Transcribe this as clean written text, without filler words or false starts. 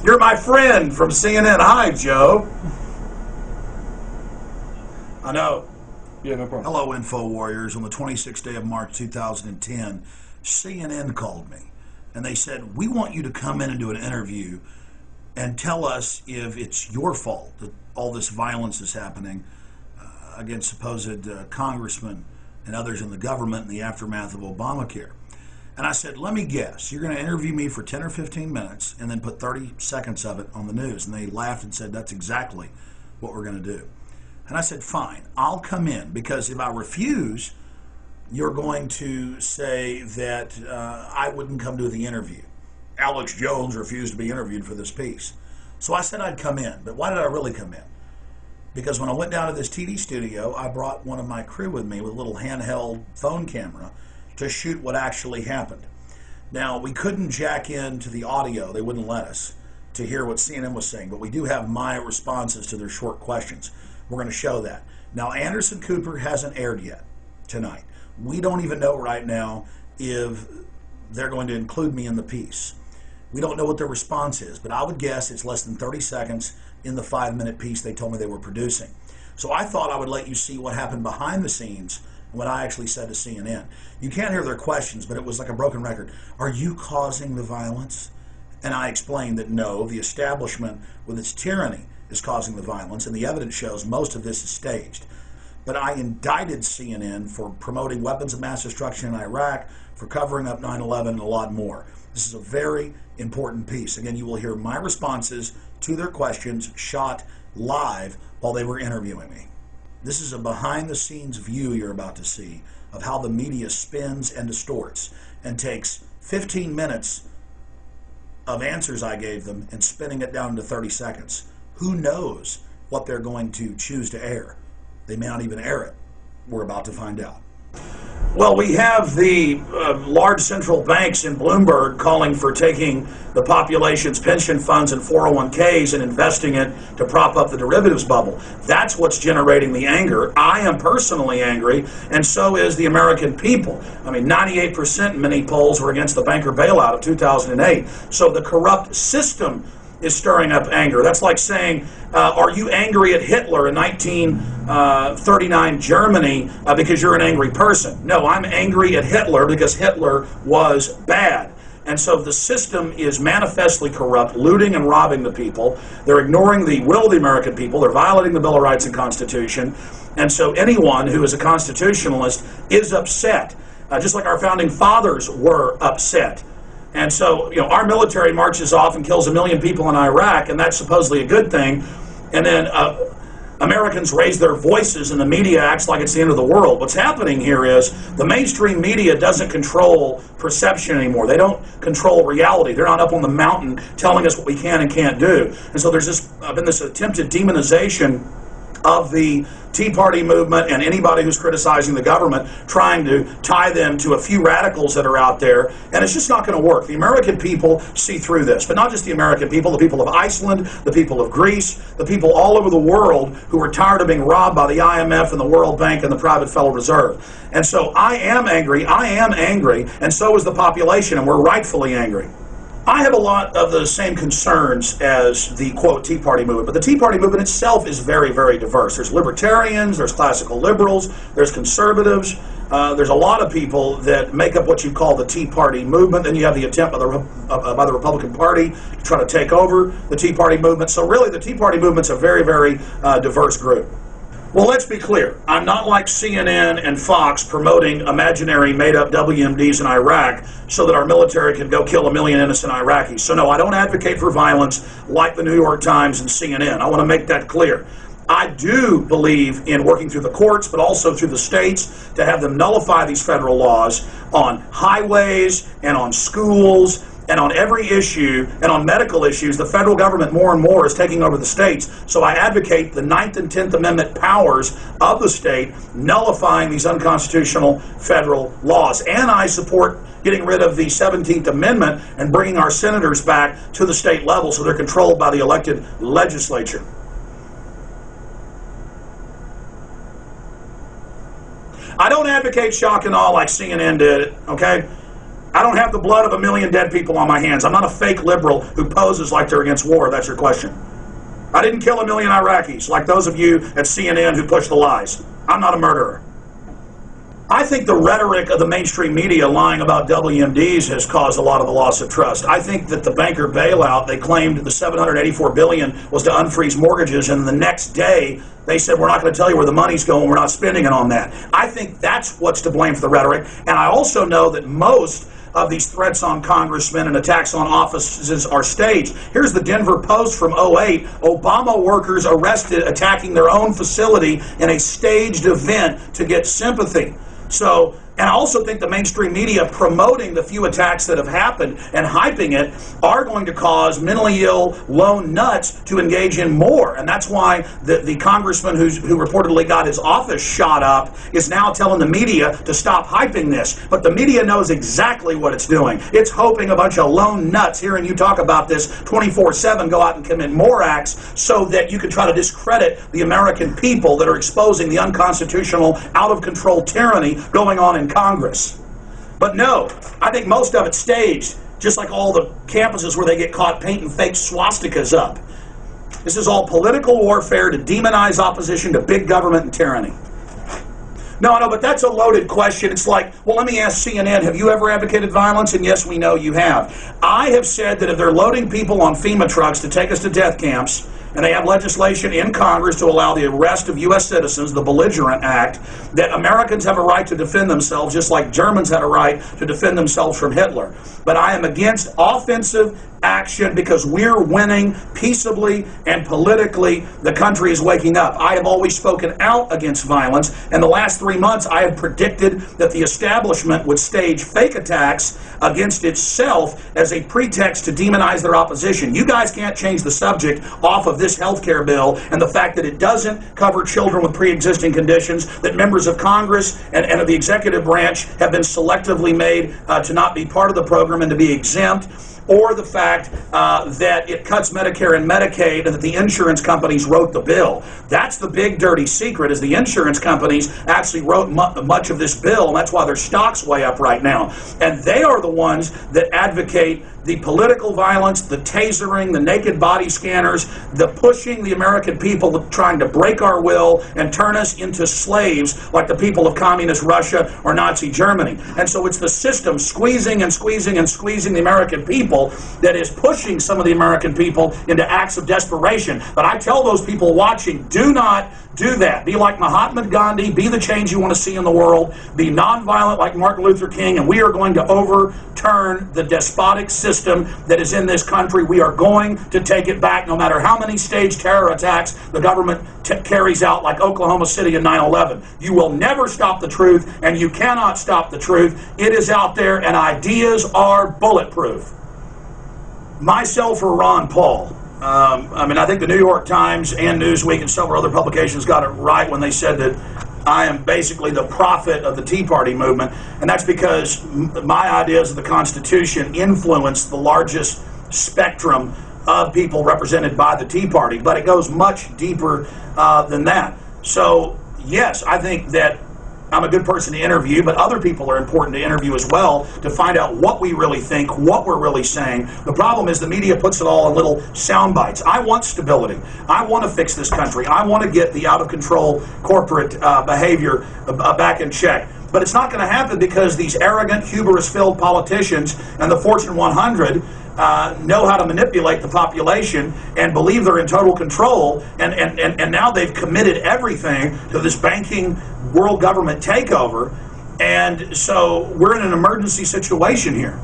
You're my friend from CNN. Hi, Joe. I know. Yeah, no problem. Hello, Info Warriors. On the 26th day of March 2010, CNN called me, and they said, we want you to come in and do an interview and tell us if it's your fault that all this violence is happening against supposed congressmen and others in the government in the aftermath of Obamacare. And I said, let me guess, you're going to interview me for 10 or 15 minutes and then put 30 seconds of it on the news. And they laughed and said, that's exactly what we're going to do. And I said, fine, I'll come in, because if I refuse, you're going to say that I wouldn't come to the interview. Alex Jones refused to be interviewed for this piece. So I said I'd come in. But why did I really come in? Because when I went down to this TV studio, I brought one of my crew with me with a little handheld phone camera to shoot what actually happened. Now, we couldn't jack into the audio, they wouldn't let us, to hear what CNN was saying, but we do have my responses to their short questions. We're going to show that. Now, Anderson Cooper hasn't aired yet tonight. We don't even know right now if they're going to include me in the piece. We don't know what their response is, but I would guess it's less than 30 seconds in the 5-minute piece they told me they were producing. So I thought I would let you see what happened behind the scenes when I actually said to CNN. You can't hear their questions, but it was like a broken record. Are you causing the violence? And I explained that no, the establishment with its tyranny is causing the violence, and the evidence shows most of this is staged. But I indicted CNN for promoting weapons of mass destruction in Iraq, for covering up 9/11, and a lot more. This is a very important piece. Again, you will hear my responses to their questions shot live while they were interviewing me. This is a behind-the-scenes view you're about to see of how the media spins and distorts and takes 15 minutes of answers I gave them and spinning it down to 30 seconds. Who knows what they're going to choose to air? They may not even air it. We're about to find out. Well, we have the large central banks in Bloomberg calling for taking the population's pension funds and 401ks and investing it to prop up the derivatives bubble. That's what's generating the anger. I am personally angry, and so is the American people. I mean, 98% in many polls were against the banker bailout of 2008. So the corrupt system is stirring up anger. That's like saying, are you angry at Hitler in 1939 Germany because you're an angry person? No, I'm angry at Hitler because Hitler was bad. And so the system is manifestly corrupt, looting and robbing the people. They're ignoring the will of the American people. They're violating the Bill of Rights and Constitution. And so anyone who is a constitutionalist is upset, just like our founding fathers were upset. And so, our military marches off and kills 1 million people in Iraq, and that's supposedly a good thing. And then Americans raise their voices, and the media acts like it's the end of the world. What's happening here is the mainstream media doesn't control perception anymore. They don't control reality. They're not up on the mountain telling us what we can and can't do. And so there's been this attempted demonization of the Tea Party movement and anybody who's criticizing the government, trying to tie them to a few radicals that are out there, and it's just not going to work. The American people see through this, but not just the American people, the people of Iceland, the people of Greece, the people all over the world who are tired of being robbed by the IMF and the World Bank and the private Federal Reserve. And so I am angry, and so is the population, and we're rightfully angry. I have a lot of the same concerns as the, quote, Tea Party movement, but the Tea Party movement itself is very, very diverse. There's libertarians, there's classical liberals, there's conservatives, there's a lot of people that make up what you call the Tea Party movement. Then you have the attempt by the Republican Party to try to take over the Tea Party movement. So really the Tea Party movement's a very, very diverse group. Well, let's be clear. I'm not like CNN and Fox promoting imaginary made-up WMDs in Iraq so that our military can go kill 1 million innocent Iraqis. So no, I don't advocate for violence like the New York Times and CNN. I want to make that clear. I do believe in working through the courts, but also through the states to have them nullify these federal laws on highways and on schools and on every issue, and on medical issues. The federal government more and more is taking over the states. So I advocate the 9th and 10th Amendment powers of the state nullifying these unconstitutional federal laws. And I support getting rid of the 17th Amendment and bringing our senators back to the state level so they're controlled by the elected legislature. I don't advocate shock and awe like CNN did, okay? I don't have the blood of 1 million dead people on my hands. I'm not a fake liberal who poses like they're against war, if that's your question. I didn't kill 1 million Iraqis, like those of you at CNN who push the lies. I'm not a murderer. I think the rhetoric of the mainstream media lying about WMDs has caused a lot of the loss of trust. I think that the banker bailout, they claimed the $784 billion was to unfreeze mortgages, and the next day they said, we're not going to tell you where the money's going, we're not spending it on that. I think that's what's to blame for the rhetoric, and I also know that most of these threats on congressmen and attacks on offices are staged. Here's the Denver Post from '08. Obama workers arrested attacking their own facility in a staged event to get sympathy. So, and I also think the mainstream media promoting the few attacks that have happened and hyping it are going to cause mentally ill lone nuts to engage in more. And that's why the congressman who reportedly got his office shot up is now telling the media to stop hyping this. But the media knows exactly what it's doing. It's hoping a bunch of lone nuts hearing you talk about this 24/7 go out and commit more acts so that you can try to discredit the American people that are exposing the unconstitutional, out-of-control tyranny going on in Congress. But no, I think most of it's staged, just like all the campuses where they get caught painting fake swastikas up. This is all political warfare to demonize opposition to big government and tyranny. No, but that's a loaded question. It's like, well, let me ask CNN, have you ever advocated violence? And yes, we know you have. I have said that if they're loading people on FEMA trucks to take us to death camps, and they have legislation in Congress to allow the arrest of U.S. citizens, the Belligerent Act, that Americans have a right to defend themselves just like Germans had a right to defend themselves from Hitler. But I am against offensive action because we're winning peaceably and politically. The country is waking up. I have always spoken out against violence. In the last 3 months, I have predicted that the establishment would stage fake attacks against itself as a pretext to demonize their opposition. You guys can't change the subject off of this health care bill and the fact that it doesn't cover children with pre-existing conditions, that members of Congress and of the executive branch have been selectively made to not be part of the program and to be exempt, or the fact that it cuts Medicare and Medicaid and that the insurance companies wrote the bill. That's the big dirty secret, is the insurance companies actually wrote much of this bill, and that's why their stock's way up right now. And they are the ones that advocate the political violence, the tasering, the naked body scanners, the pushing the American people, trying to break our will and turn us into slaves like the people of communist Russia or Nazi Germany. And so it's the system squeezing and squeezing and squeezing the American people that is pushing some of the American people into acts of desperation. But I tell those people watching, do not do that. Be like Mahatma Gandhi. Be the change you want to see in the world. Be nonviolent like Martin Luther King, and we are going to overturn the despotic system that is in this country. We are going to take it back no matter how many staged terror attacks the government carries out like Oklahoma City and 9/11. You will never stop the truth, and you cannot stop the truth. It is out there, and ideas are bulletproof. Myself or Ron Paul? I think the New York Times and Newsweek and several other publications got it right when they said that I am basically the prophet of the Tea Party movement, and that's because my ideas of the Constitution influence the largest spectrum of people represented by the Tea Party, but it goes much deeper than that. So, yes, I think that I'm a good person to interview, but other people are important to interview as well to find out what we really think, what we're really saying. The problem is the media puts it all in little sound bites. I want stability. I want to fix this country. I want to get the out-of-control corporate behavior back in check. But it's not going to happen because these arrogant, hubris-filled politicians and the Fortune 100 know how to manipulate the population and believe they're in total control, and now they've committed everything to this banking world government takeover, and so we're in an emergency situation here.